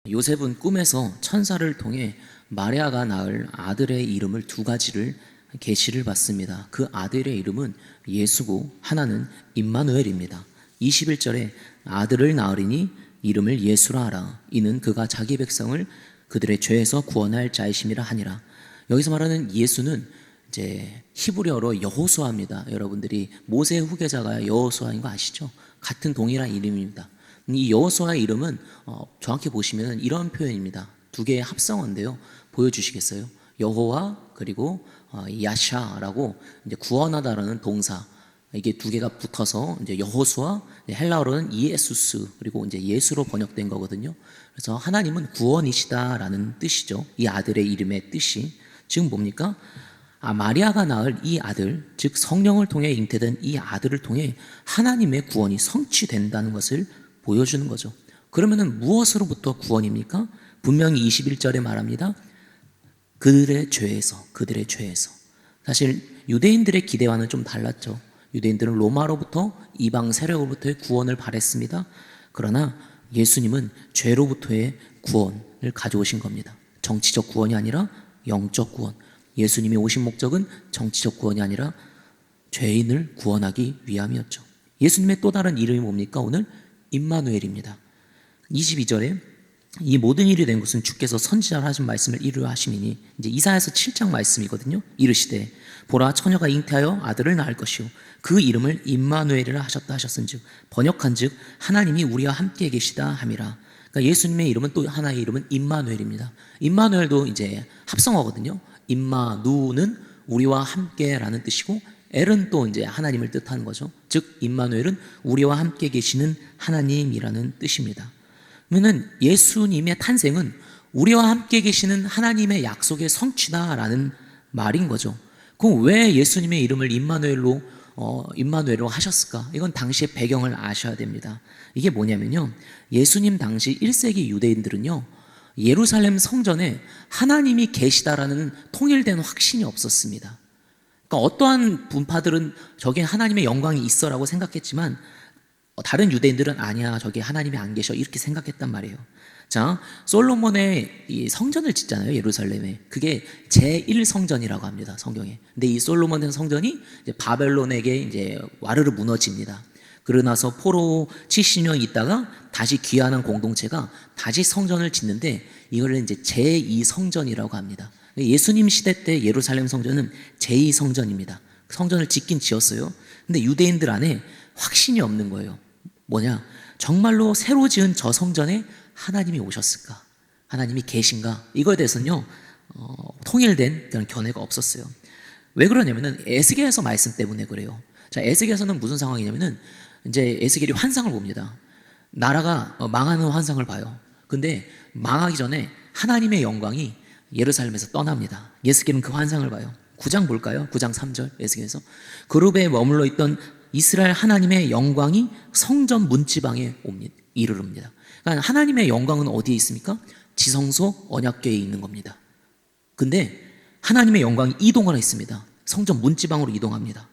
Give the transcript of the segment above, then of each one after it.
요셉은 꿈에서 천사를 통해 마리아가 낳을 아들의 이름을 두 가지를 계시를 받습니다. 그 아들의 이름은 예수고 하나는 임마누엘입니다. 21절에 아들을 낳으리니 이름을 예수라 하라. 이는 그가 자기 백성을 그들의 죄에서 구원할 자이심이라 하니라. 여기서 말하는 예수는 이제 히브리어로 여호수아입니다. 여러분들이 모세의 후계자가 여호수아인 거 아시죠? 같은 동일한 이름입니다. 이 여호수아의 이름은 정확히 보시면 이런 표현입니다. 두 개의 합성어인데요. 보여주시겠어요? 여호와 그리고 야샤라고 이제 구원하다라는 동사, 이게 두 개가 붙어서 이제 여호수아, 헬라어로는 이에수스, 그리고 이제 예수로 번역된 거거든요. 그래서 하나님은 구원이시다라는 뜻이죠. 이 아들의 이름의 뜻이 지금 뭡니까? 마리아가 낳을 이 아들, 즉 성령을 통해 잉태된 이 아들을 통해 하나님의 구원이 성취된다는 것을 보여주는 거죠. 그러면은 무엇으로부터 구원입니까? 분명히 21절에 말합니다. 그들의 죄에서. 사실 유대인들의 기대와는 좀 달랐죠. 유대인들은 로마로부터 이방 세력으로부터의 구원을 바랬습니다. 그러나 예수님은 죄로부터의 구원을 가져오신 겁니다. 정치적 구원이 아니라 영적 구원. 예수님이 오신 목적은 정치적 구원이 아니라 죄인을 구원하기 위함이었죠. 예수님의 또 다른 이름이 뭡니까? 오늘 임마누엘입니다. 22절에 이 모든 일이 된 것은 주께서 선지자로 하신 말씀을 이루려 하심이니, 이제 이사야서 7장 말씀이거든요. 이르시되 보라 처녀가 잉태하여 아들을 낳을 것이요 그 이름을 임마누엘이라 하셨다 하셨은즉, 번역한즉 하나님이 우리와 함께 계시다 함이라. 그러니까 예수님의 이름은 또 하나의 이름은 임마누엘입니다. 임마누엘도 이제 합성어거든요. 임마누는 우리와 함께라는 뜻이고, 엘은 또 이제 하나님을 뜻하는 거죠. 즉 임마누엘은 우리와 함께 계시는 하나님이라는 뜻입니다. 그러면 예수님의 탄생은 우리와 함께 계시는 하나님의 약속의 성취다라는 말인 거죠. 그럼 왜 예수님의 이름을 임마누엘로 하셨을까? 이건 당시의 배경을 아셔야 됩니다. 이게 뭐냐면요, 예수님 당시 1세기 유대인들은요, 예루살렘 성전에 하나님이 계시다라는 통일된 확신이 없었습니다. 그러니까 어떠한 분파들은 저게 하나님의 영광이 있어라고 생각했지만, 다른 유대인들은 아니야, 저게 하나님이 안 계셔, 이렇게 생각했단 말이에요. 자, 솔로몬의 이 성전을 짓잖아요, 예루살렘에. 그게 제1성전이라고 합니다, 성경에. 근데 이 솔로몬의 성전이 이제 바벨론에게 이제 와르르 무너집니다. 그러고 나서 포로 70년 있다가 다시 귀환한 공동체가 다시 성전을 짓는데, 이걸 이제 제2성전이라고 합니다. 예수님 시대 때 예루살렘 성전은 제2성전입니다. 성전을 짓긴 지었어요. 근데 유대인들 안에 확신이 없는 거예요. 뭐냐? 정말로 새로 지은 저 성전에 하나님이 오셨을까? 하나님이 계신가? 이거에 대해서는요, 통일된 그런 견해가 없었어요. 왜 그러냐면은 에스겔서 말씀 때문에 그래요. 자, 에스겔서는 무슨 상황이냐면은 이제 에스겔이 환상을 봅니다. 나라가 망하는 환상을 봐요. 근데 망하기 전에 하나님의 영광이 예루살렘에서 떠납니다. 에스겔은 그 환상을 봐요. 9장 볼까요? 9장 3절 에스겔에서 그룹에 머물러 있던 이스라엘 하나님의 영광이 성전 문지방에 이르릅니다. 그러니까 하나님의 영광은 어디에 있습니까? 지성소 언약궤에 있는 겁니다. 근데 하나님의 영광이 이동을 했습니다. 성전 문지방으로 이동합니다.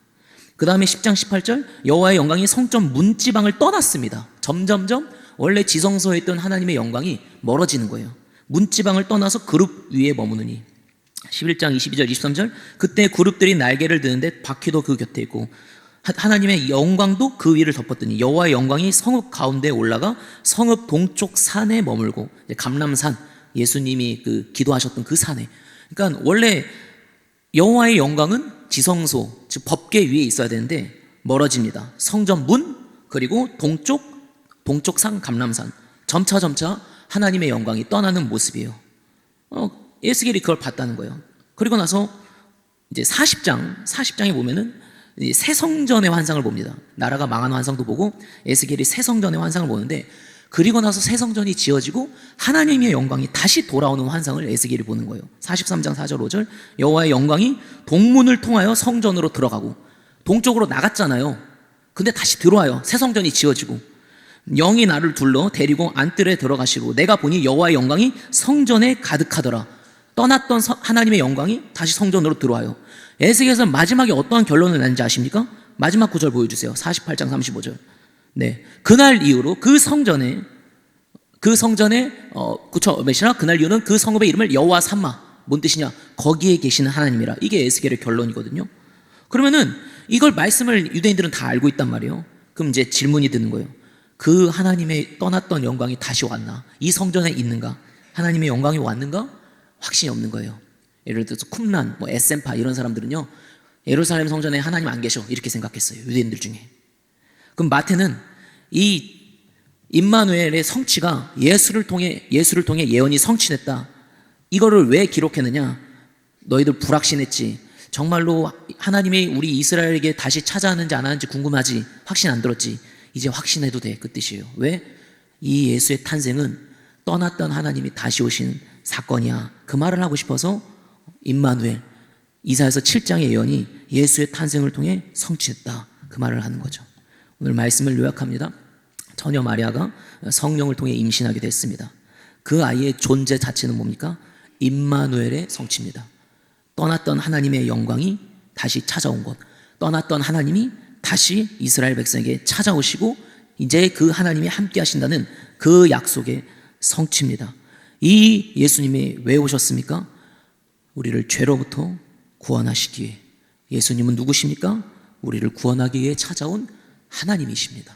그 다음에 10장 18절 여호와의 영광이 성전 문지방을 떠났습니다. 점점점 원래 지성소에 있던 하나님의 영광이 멀어지는 거예요. 문지방을 떠나서 그룹 위에 머무느니. 11장 22절 23절 그때 그룹들이 날개를 드는데 바퀴도 그 곁에 있고 하나님의 영광도 그 위를 덮었더니 여호와의 영광이 성읍 가운데 올라가 성읍 동쪽 산에 머물고, 감람산, 예수님이 그 기도하셨던 그 산에. 그러니까 원래 여호와의 영광은 지성소, 즉 법궤 위에 있어야 되는데 멀어집니다. 성전 문, 그리고 동쪽 산 감람산, 점차 하나님의 영광이 떠나는 모습이에요. 에스겔이 그걸 봤다는 거예요. 그리고 나서 이제 40장에 보면은 새 성전의 환상을 봅니다. 나라가 망하는 환상도 보고 에스겔이 새 성전의 환상을 보는데, 그리고 나서 새 성전이 지어지고 하나님의 영광이 다시 돌아오는 환상을 에스겔이 보는 거예요. 43장 4절 5절 여호와의 영광이 동문을 통하여 성전으로 들어가고, 동쪽으로 나갔잖아요. 근데 다시 들어와요. 새 성전이 지어지고 영이 나를 둘러 데리고 안뜰에 들어가시고 내가 보니 여호와의 영광이 성전에 가득하더라. 떠났던 하나님의 영광이 다시 성전으로 들어와요. 에스겔에서 마지막에 어떠한 결론을 내는지 아십니까? 마지막 구절 보여주세요. 48장 35절. 네, 그날 이후로 그 성전에 그 성전에 그쵸 메시나 그날 이유는 그 성읍의 이름을 여호와 삼마. 뭔 뜻이냐? 거기에 계시는 하나님이라. 이게 에스겔의 결론이거든요. 그러면은 이걸 말씀을 유대인들은 다 알고 있단 말이에요. 그럼 이제 질문이 드는 거예요. 그 하나님의 떠났던 영광이 다시 왔나? 이 성전에 있는가? 하나님의 영광이 왔는가? 확신이 없는 거예요. 예를 들어서 쿰란, 에센파 이런 사람들은요, 예루살렘 성전에 하나님 안 계셔 이렇게 생각했어요. 유대인들 중에. 그럼 마태는 이 임마누엘의 성취가 예수를 통해 예언이 성취됐다. 이거를 왜 기록했느냐? 너희들 불확신했지. 정말로 하나님이 우리 이스라엘에게 다시 찾아왔는지 안 왔는지 궁금하지. 확신 안 들었지. 이제 확신해도 돼. 그 뜻이에요. 왜? 이 예수의 탄생은 떠났던 하나님이 다시 오신 사건이야. 그 말을 하고 싶어서 임마누엘, 이사야서 7장의 예언이 예수의 탄생을 통해 성취했다. 그 말을 하는 거죠. 오늘 말씀을 요약합니다. 처녀 마리아가 성령을 통해 임신하게 됐습니다. 그 아이의 존재 자체는 뭡니까? 임마누엘의 성취입니다. 떠났던 하나님의 영광이 다시 찾아온 것, 떠났던 하나님이 다시 이스라엘 백성에게 찾아오시고 이제 그 하나님이 함께 하신다는 그 약속의 성취입니다. 이 예수님이 왜 오셨습니까? 우리를 죄로부터 구원하시기 위해. 예수님은 누구십니까? 우리를 구원하기 위해 찾아온 하나님이십니다.